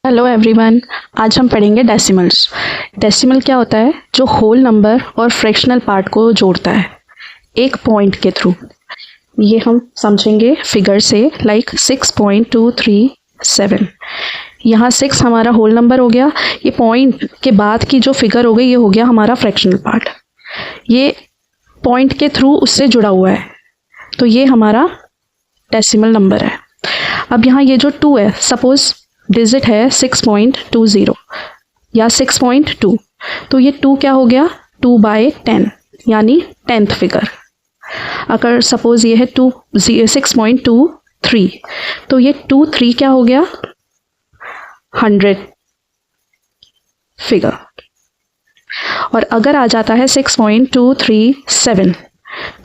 Hello everyone, आज हम पढ़ेंगे डेसिमल्स। डेसिमल क्या होता है? जो होल नंबर और फ्रैक्शनल पार्ट को जोड़ता है एक पॉइंट के थ्रू। ये हम समझेंगे फिगर से, लाइक 6.237। यहाँ 6 हमारा होल नंबर हो गया, ये पॉइंट के बाद की जो फिगर हो गई ये हो गया हमारा फ्रैक्शनल पार्ट। ये पॉइंट के थ्रू उससे जुड़ा हुआ है, तो ये हमारा डेसिमल नंबर है। अब यहाँ ये जो 2 है, सपोज डिजिट है 6.20 या 6.2, तो ये 2 क्या हो गया? 2/10 यानी 10th फिगर। अगर सपोज ये है 6.23, तो ये 23 क्या हो गया? 100 फिगर। और अगर आ जाता है 6.237,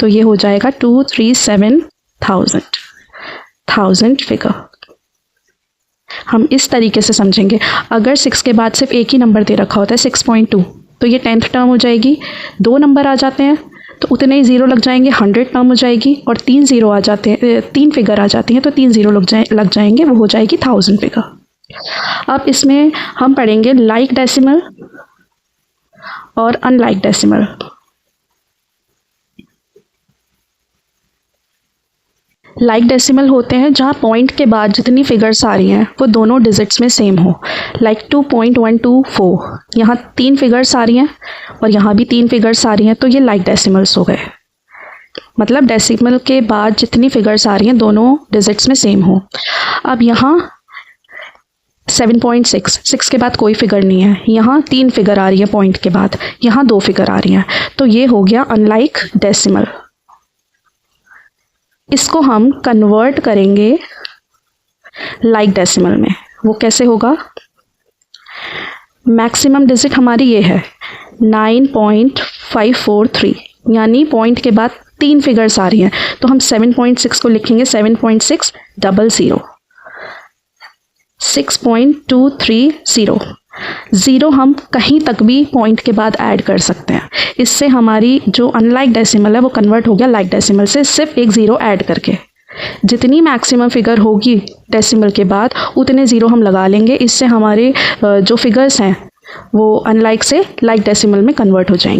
तो ये हो जाएगा 237,000 फिगर। हम इस तरीके से समझेंगे। अगर 6 के बाद सिर्फ एक ही नंबर दे रखा होता है 6.2, तो ये 10th टर्म हो जाएगी। 2 नंबर आ जाते हैं तो उतने ही ज़ीरो लग जाएंगे, 100 टर्म हो जाएगी। और 3 ज़ीरो आ जाते हैं, 3 फिगर आ जाती हैं तो 3 ज़ीरो लग जाएंगे, वो हो जाएगी 1000 फिगर। अब इसमें हम पढ़ेंगे लाइक डेसिमल और अनलाइक डेसिमल। लाइक डेसिमल होते हैं जहाँ पॉइंट के बाद जितनी फिगर्स आ रही हैं वो दोनों डिजिट्स में सेम हो। लाइक 2.124, यहाँ 3 फिगर्स आ रही हैं और यहाँ भी 3 फिगर्स आ रही हैं, तो ये लाइक डेसिमल्स हो गए। मतलब डेसिमल के बाद जितनी फिगर्स आ रही हैं दोनों डिजिट्स में सेम हो। अब यहाँ 7.6 के बाद कोई फिगर नहीं है, यहाँ 3 फिगर आ रही है पॉइंट के बाद, यहाँ 2 फिगर आ रही हैं, तो ये हो गया अनलाइक डेसिमल। इसको हम कन्वर्ट करेंगे लाइक डेसिमल में। वो कैसे होगा? मैक्सिमम डिजिट हमारी ये है 9.543, यानी पॉइंट के बाद 3 फिगर्स आ रही हैं, तो हम 7.6 को लिखेंगे 7.600, 6.230। ज़ीरो हम कहीं तक भी पॉइंट के बाद ऐड कर सकते हैं। इससे हमारी जो अनलाइक डेसिमल है वो कन्वर्ट हो गया लाइक डेसिमल से, सिर्फ एक ज़ीरो ऐड करके। जितनी मैक्सिमम फिगर होगी डेसिमल के बाद उतने ज़ीरो हम लगा लेंगे। इससे हमारे जो फिगर्स हैं वो अनलाइक से लाइक डेसिमल में कन्वर्ट हो जाएंगे।